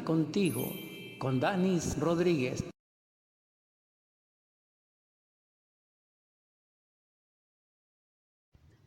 Contigo, con Danis Rodríguez.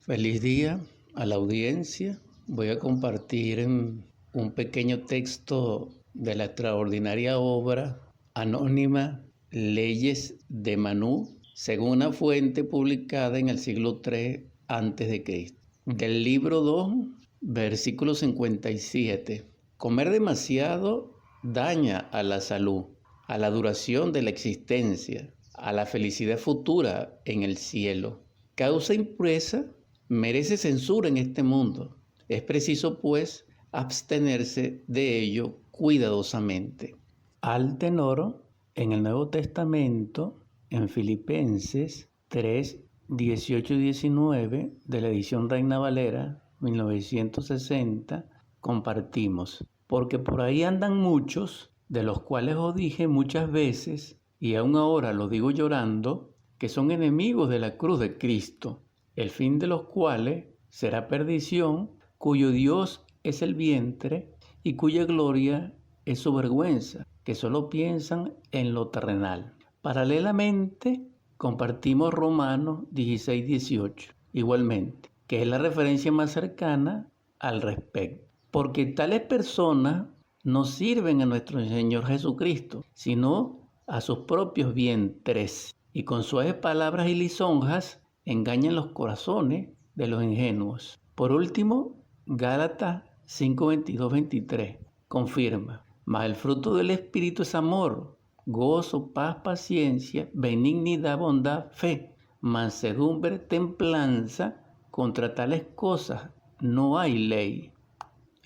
Feliz día a la audiencia. Voy a compartir un pequeño texto de la extraordinaria obra anónima Leyes de Manú, según una fuente publicada en el siglo III a.C. Del libro 2, versículo 57. Comer demasiado daña a la salud, a la duración de la existencia, a la felicidad futura en el cielo. Causa impureza, merece censura en este mundo. Es preciso, pues, abstenerse de ello cuidadosamente. Al tenor, en el Nuevo Testamento, en Filipenses 3, 18 y 19, de la edición Reina Valera, 1960, compartimos. Porque por ahí andan muchos, de los cuales os dije muchas veces, y aún ahora lo digo llorando, que son enemigos de la cruz de Cristo, el fin de los cuales será perdición, cuyo Dios es el vientre y cuya gloria es su vergüenza, que solo piensan en lo terrenal. Paralelamente, compartimos Romanos 16, 18, igualmente, que es la referencia más cercana al respecto. Porque tales personas no sirven a nuestro Señor Jesucristo, sino a sus propios vientres, y con suaves palabras y lisonjas engañan los corazones de los ingenuos. Por último, Gálatas 5, 22, 23 confirma: mas el fruto del Espíritu es amor, gozo, paz, paciencia, benignidad, bondad, fe, mansedumbre, templanza. Contra tales cosas no hay ley.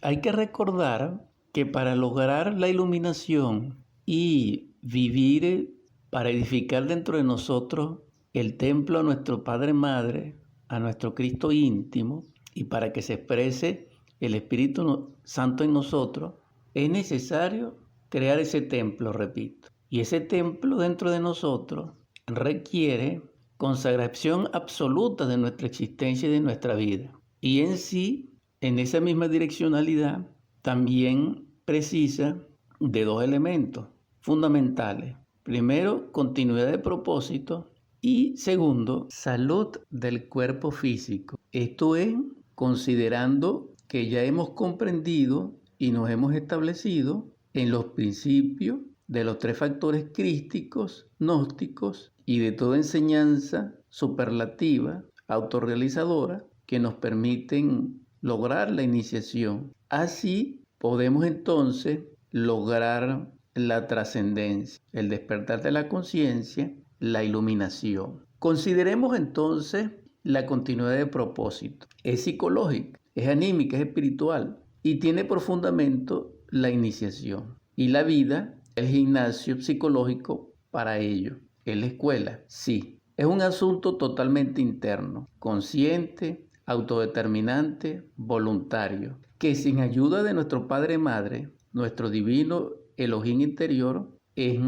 Hay que recordar que para lograr la iluminación y vivir para edificar dentro de nosotros el templo a nuestro Padre Madre, a nuestro Cristo íntimo, y para que se exprese el Espíritu Santo en nosotros, es necesario crear ese templo, repito. Y ese templo dentro de nosotros requiere consagración absoluta de nuestra existencia y de nuestra vida. Y en sí, en esa misma direccionalidad, también precisa de dos elementos fundamentales. Primero, continuidad de propósito, y segundo, salud del cuerpo físico. Esto es considerando que ya hemos comprendido y nos hemos establecido en los principios de los tres factores crísticos, gnósticos y de toda enseñanza superlativa, autorrealizadora, que nos permiten lograr la iniciación. Así podemos entonces lograr la trascendencia, el despertar de la conciencia, la iluminación. Consideremos entonces la continuidad de propósito. Es psicológica, es anímica, es espiritual y tiene por fundamento la iniciación. Y la vida, el gimnasio psicológico para ello. ¿Es la escuela? Sí. Es un asunto totalmente interno, consciente, autodeterminante, voluntario, que sin ayuda de nuestro Padre Madre, nuestro divino Elohim interior, es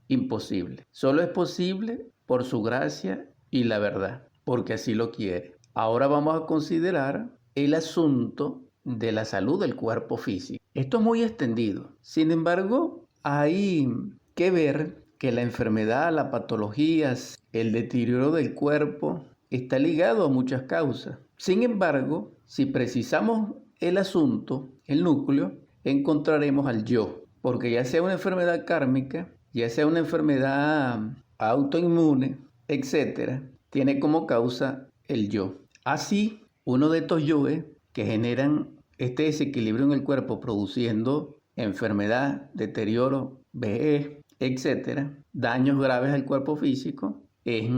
imposible. Solo es posible por su gracia y la verdad, porque así lo quiere. Ahora vamos a considerar el asunto de la salud del cuerpo físico. Esto es muy extendido. Sin embargo, hay que ver que la enfermedad, las patologías, el deterioro del cuerpo está ligado a muchas causas. Sin embargo, si precisamos el asunto, el núcleo, encontraremos al yo, porque ya sea una enfermedad kármica, ya sea una enfermedad autoinmune, etc., tiene como causa el yo. Así, uno de estos yoes que generan este desequilibrio en el cuerpo produciendo enfermedad, deterioro, vejez, etc., daños graves al cuerpo físico, es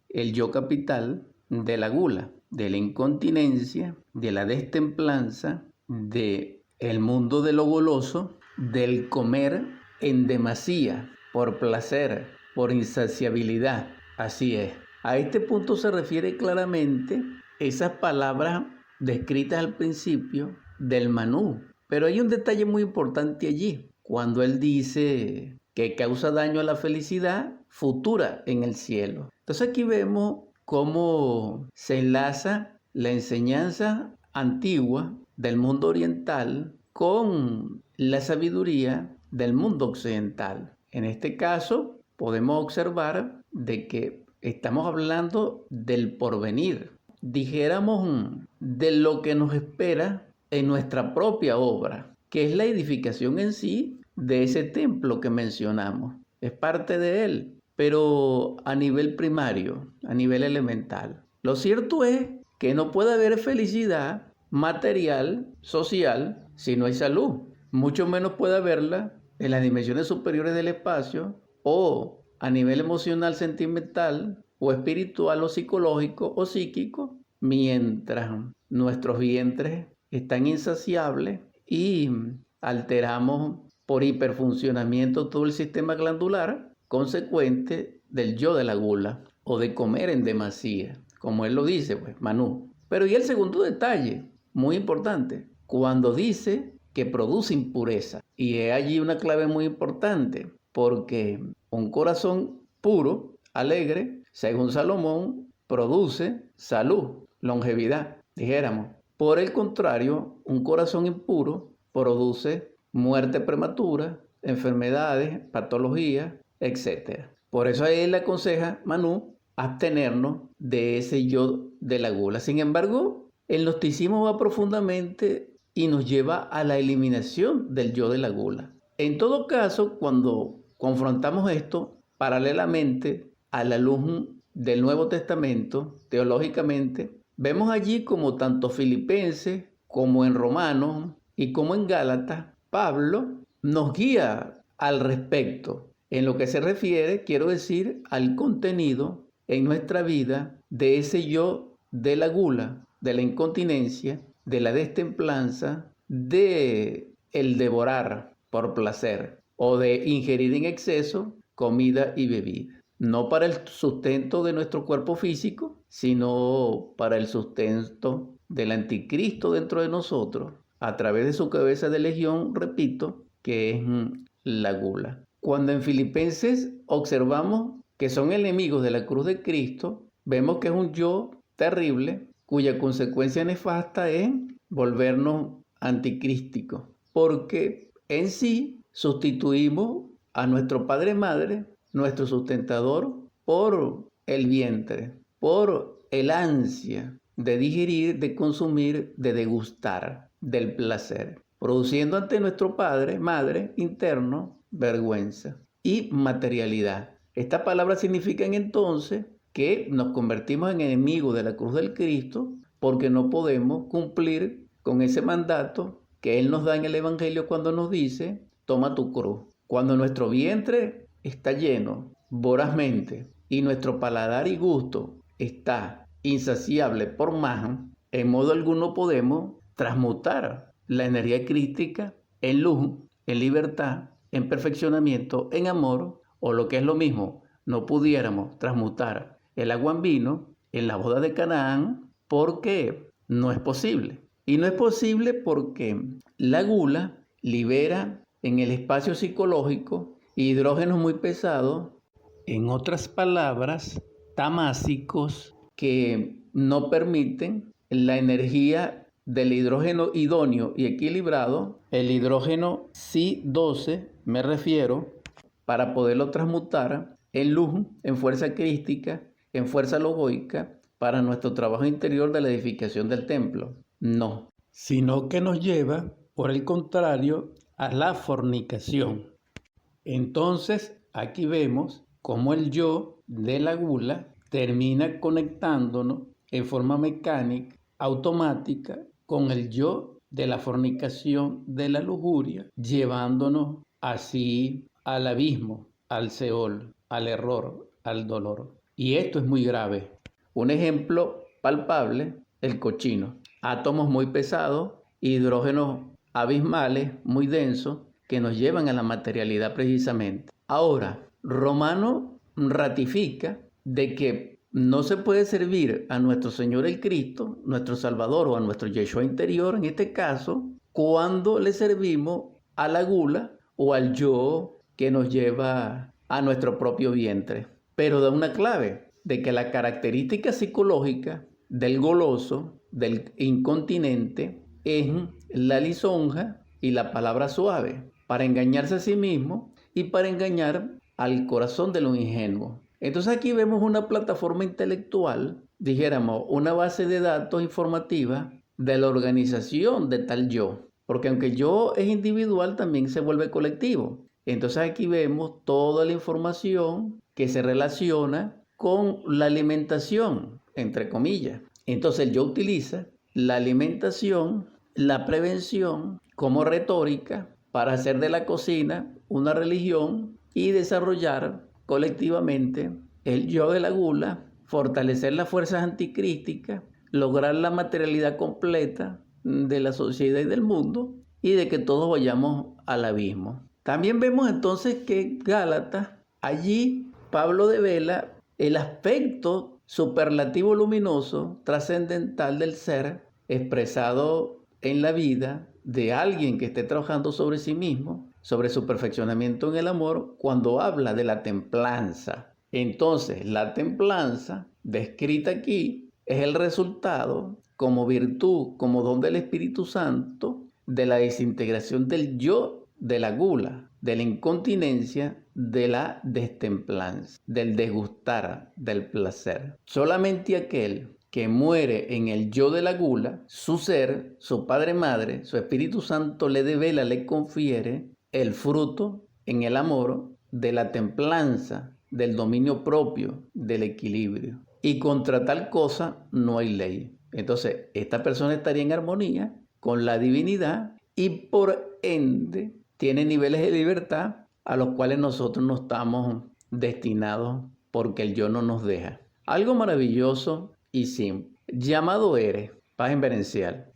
el yo capital de la gula, de la incontinencia, de la destemplanza, de el mundo de lo goloso, del comer en demasía, por placer, por insaciabilidad. Así es. A este punto se refiere claramente esas palabras descritas al principio del Manú. Pero hay un detalle muy importante allí, cuando él dice que causa daño a la felicidad futura en el cielo. Entonces aquí vemos cómo se enlaza la enseñanza antigua del mundo oriental con la sabiduría del mundo occidental. En este caso, podemos observar de que estamos hablando del porvenir, dijéramos de lo que nos espera en nuestra propia obra, que es la edificación en sí de ese templo que mencionamos. Es parte de él, pero a nivel primario, a nivel elemental. Lo cierto es que no puede haber felicidad material, social, si no hay salud. Mucho menos puede haberla en las dimensiones superiores del espacio o a nivel emocional, sentimental o espiritual o psicológico o psíquico, mientras nuestros vientres están insaciables y alteramos por hiperfuncionamiento todo el sistema glandular consecuente del yo de la gula o de comer en demasía, como él lo dice, pues, Manú. Pero y el segundo detalle, muy importante, cuando dice que produce impureza. Y es allí una clave muy importante, porque un corazón puro, alegre, según Salomón, produce salud, longevidad, dijéramos. Por el contrario, un corazón impuro produce muerte prematura, enfermedades, patologías, etc. Por eso él le aconseja, Manú, abstenernos de ese yo de la gula. Sin embargo, el gnosticismo va profundamente y nos lleva a la eliminación del yo de la gula. En todo caso, cuando confrontamos esto paralelamente a la luz del Nuevo Testamento, teológicamente, vemos allí como tanto Filipenses como en Romanos y como en Gálatas, Pablo nos guía al respecto. En lo que se refiere, quiero decir, al contenido en nuestra vida de ese yo de la gula, de la incontinencia, de la destemplanza, de el devorar por placer o de ingerir en exceso comida y bebida. No para el sustento de nuestro cuerpo físico, sino para el sustento del anticristo dentro de nosotros, a través de su cabeza de legión, repito, que es la gula. Cuando en Filipenses observamos que son enemigos de la cruz de Cristo, vemos que es un yo terrible, cuya consecuencia nefasta es volvernos anticrísticos, porque en sí sustituimos a nuestro padre-madre, nuestro sustentador, por el vientre, por el ansia de digerir, de consumir, de degustar del placer, produciendo ante nuestro padre-madre interno vergüenza y materialidad. Estas palabras significan entonces que nos convertimos en enemigos de la cruz del Cristo porque no podemos cumplir con ese mandato que Él nos da en el Evangelio cuando nos dice, toma tu cruz. Cuando nuestro vientre está lleno vorazmente y nuestro paladar y gusto está insaciable por más, en modo alguno podemos transmutar la energía crística en luz, en libertad, en perfeccionamiento, en amor, o lo que es lo mismo, no pudiéramos transmutar el agua en vino en la boda de Canaán porque no es posible. Y no es posible porque la gula libera en el espacio psicológico hidrógenos muy pesados, en otras palabras, tamásicos, que no permiten la energía del hidrógeno idóneo y equilibrado, el hidrógeno Si-12, me refiero, para poderlo transmutar en luz, en fuerza crística, en fuerza logoica, para nuestro trabajo interior de la edificación del templo. No, sino que nos lleva, por el contrario, a la fornicación. Entonces, aquí vemos cómo el yo de la gula termina conectándonos en forma mecánica, automática, con el yo de la fornicación, de la lujuria, llevándonos así al abismo, al Seol, al error, al dolor. Y esto es muy grave. Un ejemplo palpable, el cochino. Átomos muy pesados, hidrógenos abismales, muy densos, que nos llevan a la materialidad precisamente. Ahora, Romano ratifica de que no se puede servir a nuestro Señor el Cristo, nuestro Salvador, o a nuestro Yeshua interior, en este caso, cuando le servimos a la gula o al yo que nos lleva a nuestro propio vientre. Pero da una clave de que la característica psicológica del goloso, del incontinente, es la lisonja y la palabra suave. para engañarse a sí mismo y para engañar al corazón de los ingenuos. Entonces aquí vemos una plataforma intelectual, dijéramos, una base de datos informativa de la organización de tal yo. Porque aunque yo es individual, también se vuelve colectivo. Entonces aquí vemos toda la información que se relaciona con la alimentación, entre comillas. Entonces el yo utiliza la alimentación, la prevención como retórica para hacer de la cocina una religión y desarrollar colectivamente el yo de la gula, fortalecer las fuerzas anticrísticas, lograr la materialidad completa de la sociedad y del mundo y de que todos vayamos al abismo. También vemos entonces que Gálatas, allí Pablo devela el aspecto superlativo luminoso, trascendental del ser, expresado en la vida de alguien que esté trabajando sobre sí mismo, sobre su perfeccionamiento en el amor, cuando habla de la templanza. Entonces, la templanza, descrita aquí, es el resultado, como virtud, como don del Espíritu Santo, de la desintegración del yo, de la gula, de la incontinencia, de la destemplanza, del desgustar, del placer. Solamente aquel que muere en el yo de la gula, su ser, su padre madre, su Espíritu Santo le devela, le confiere el fruto en el amor de la templanza, del dominio propio, del equilibrio. Y contra tal cosa no hay ley. Entonces, esta persona estaría en armonía con la divinidad y por ende tiene niveles de libertad a los cuales nosotros no estamos destinados porque el yo no nos deja. Algo maravilloso y simple. Llamado eres, paz inverencial.